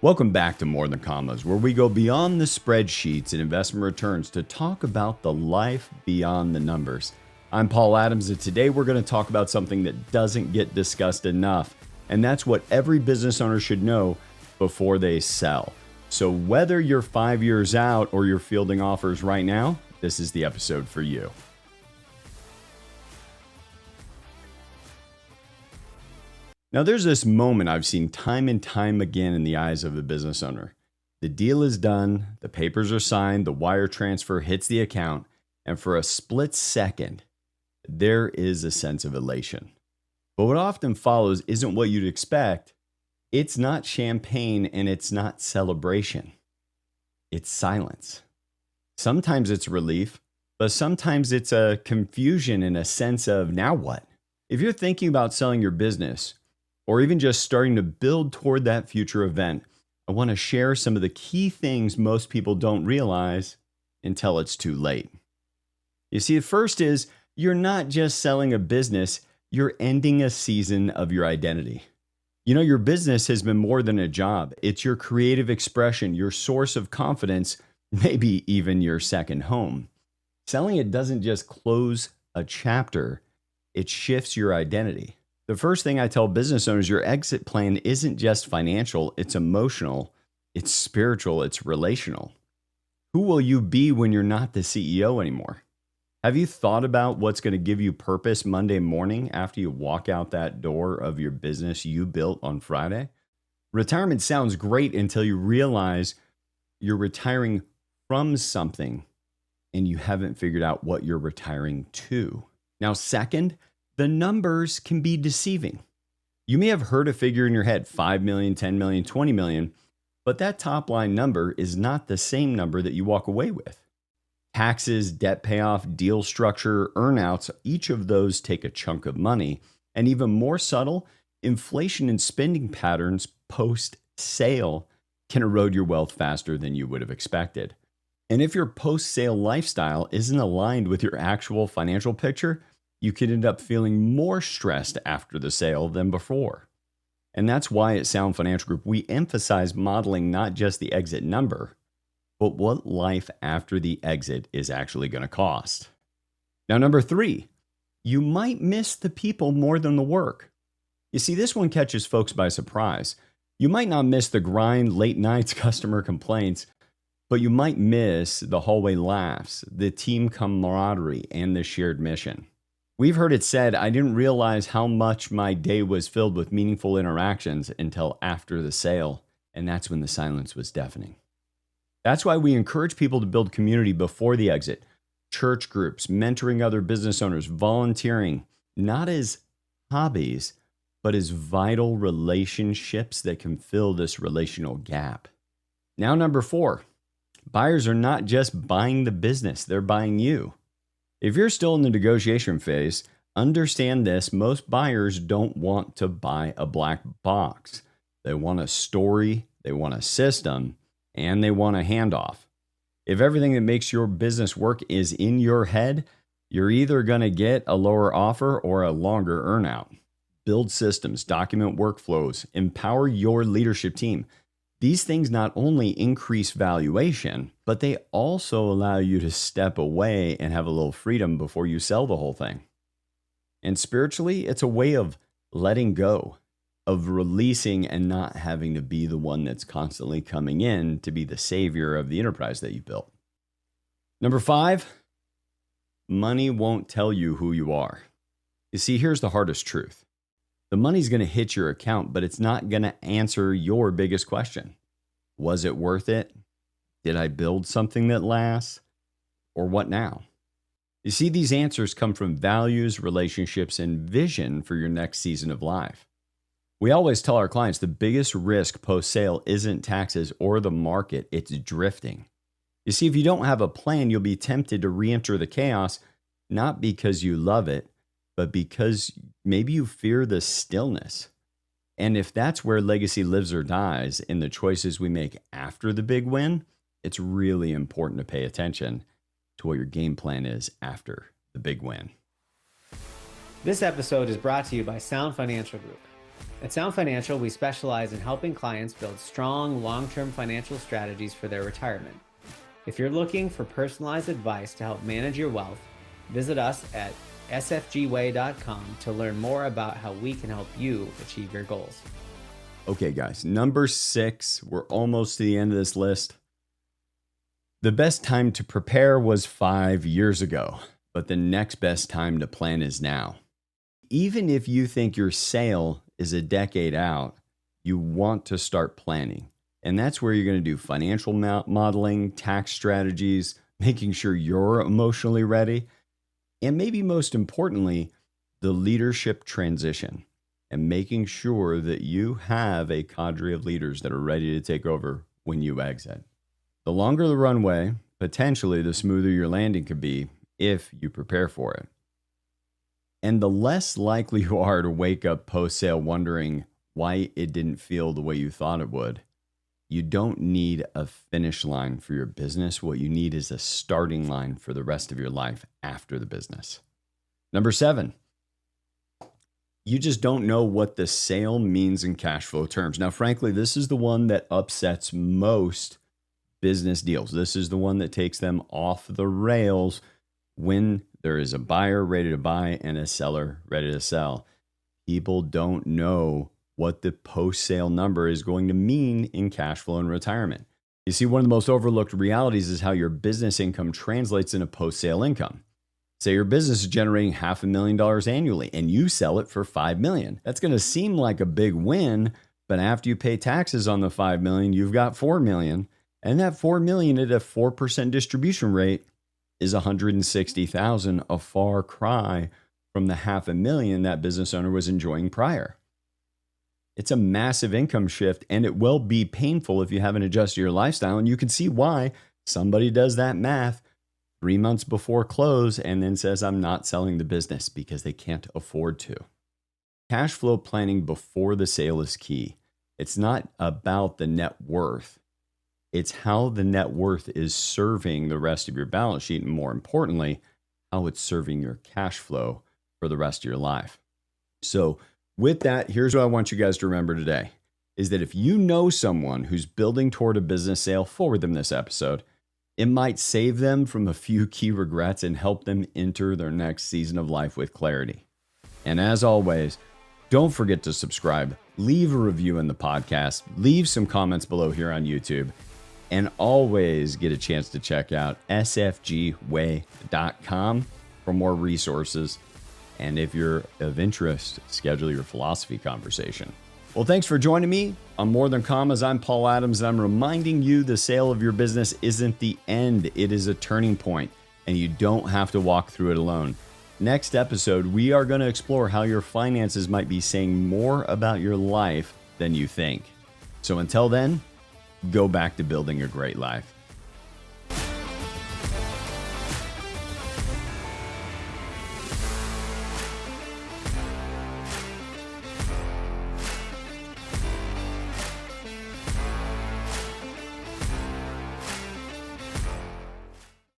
Welcome back to More Than Commas, where we go beyond the spreadsheets and investment returns to talk about the life beyond the numbers. I'm Paul Adams, and today we're going to talk about something that doesn't get discussed enough, and that's what every business owner should know before they sell. So whether you're 5 years out or you're fielding offers right now, this is the episode for you. Now, there's this moment I've seen time and time again in the eyes of a business owner. The deal is done, the papers are signed, the wire transfer hits the account, and for a split second, there is a sense of elation. But what often follows isn't what you'd expect. It's not champagne and it's not celebration. It's silence. Sometimes it's relief, but sometimes it's a confusion and a sense of, now what? If you're thinking about selling your business, or even just starting to build toward that future event, I want to share some of the key things most people don't realize until it's too late. You see, the first is you're not just selling a business, you're ending a season of your identity. You know, your business has been more than a job. It's your creative expression, your source of confidence, maybe even your second home. Selling it doesn't just close a chapter, it shifts your identity. The first thing I tell business owners, your exit plan isn't just financial, it's emotional, it's spiritual, it's relational. Who will you be when you're not the CEO anymore? Have you thought about what's going to give you purpose Monday morning after you walk out that door of your business you built on Friday? Retirement sounds great until you realize you're retiring from something and you haven't figured out what you're retiring to. Now, second, the numbers can be deceiving. You may have heard a figure in your head, 5 million, 10 million, 20 million, but that top line number is not the same number that you walk away with. Taxes, debt payoff, deal structure, earnouts, each of those take a chunk of money. And even more subtle, inflation and spending patterns post-sale can erode your wealth faster than you would have expected. And if your post-sale lifestyle isn't aligned with your actual financial picture, you could end up feeling more stressed after the sale than before. And that's why at Sound Financial Group, we emphasize modeling not just the exit number, but what life after the exit is actually going to cost. Now, number 3, you might miss the people more than the work. You see, this one catches folks by surprise. You might not miss the grind, late nights, customer complaints, but you might miss the hallway laughs, the team camaraderie, and the shared mission. We've heard it said, I didn't realize how much my day was filled with meaningful interactions until after the sale, and that's when the silence was deafening. That's why we encourage people to build community before the exit. Church groups, mentoring other business owners, volunteering, not as hobbies, but as vital relationships that can fill this relational gap. Now, number 4, buyers are not just buying the business, they're buying you. If you're still in the negotiation phase, understand this, most buyers don't want to buy a black box. They want a story, they want a system, and they want a handoff. If everything that makes your business work is in your head, you're either going to get a lower offer or a longer earnout. Build systems, document workflows, empower your leadership team. These things not only increase valuation, but they also allow you to step away and have a little freedom before you sell the whole thing. And spiritually, it's a way of letting go, of releasing and not having to be the one that's constantly coming in to be the savior of the enterprise that you built. Number 5, money won't tell you who you are. You see, here's the hardest truth. The money's going to hit your account, but it's not going to answer your biggest question. Was it worth it? Did I build something that lasts? Or what now? You see, these answers come from values, relationships, and vision for your next season of life. We always tell our clients the biggest risk post-sale isn't taxes or the market, it's drifting. You see, if you don't have a plan, you'll be tempted to re-enter the chaos, not because you love it, but because maybe you fear the stillness. And if that's where legacy lives or dies in the choices we make after the big win, it's really important to pay attention to what your game plan is after the big win. This episode is brought to you by Sound Financial Group. At Sound Financial, we specialize in helping clients build strong, long-term financial strategies for their retirement. If you're looking for personalized advice to help manage your wealth, visit us at sfgway.com to learn more about how we can help you achieve your goals. Okay, guys, number 6, we're almost to the end of this list. The best time to prepare was 5 years ago, but the next best time to plan is now. Even if you think your sale is a decade out, you want to start planning. And that's where you're going to do financial modeling, tax strategies, making sure you're emotionally ready, and maybe most importantly, the leadership transition and making sure that you have a cadre of leaders that are ready to take over when you exit. The longer the runway, potentially the smoother your landing could be if you prepare for it. And the less likely you are to wake up post-sale wondering why it didn't feel the way you thought it would. You don't need a finish line for your business. What you need is a starting line for the rest of your life after the business. Number 7, you just don't know what the sale means in cash flow terms. Now, frankly, this is the one that upsets most business deals. This is the one that takes them off the rails when there is a buyer ready to buy and a seller ready to sell. People don't know what the post-sale number is going to mean in cash flow and retirement. You see, one of the most overlooked realities is how your business income translates into post-sale income. Say your business is generating $500,000 annually and you sell it for $5 million. That's going to seem like a big win, but after you pay taxes on the $5 million, you've got $4 million. And that $4 million at a 4% distribution rate is $160,000, a far cry from the $500,000 that business owner was enjoying prior. It's a massive income shift, and it will be painful if you haven't adjusted your lifestyle. And you can see why somebody does that math 3 months before close and then says, I'm not selling the business because they can't afford to. Cash flow planning before the sale is key. It's not about the net worth. It's how the net worth is serving the rest of your balance sheet, and more importantly, how it's serving your cash flow for the rest of your life. So with that, here's what I want you guys to remember today, is that if you know someone who's building toward a business sale, forward them this episode. It might save them from a few key regrets and help them enter their next season of life with clarity. And as always, don't forget to subscribe, leave a review in the podcast, leave some comments below here on YouTube, and always get a chance to check out sfgway.com for more resources. And if you're of interest, schedule your philosophy conversation. Well, thanks for joining me on More Than Commas. I'm Paul Adams, and I'm reminding you the sale of your business isn't the end. It is a turning point, and you don't have to walk through it alone. Next episode, we are going to explore how your finances might be saying more about your life than you think. So until then, go back to building a great life.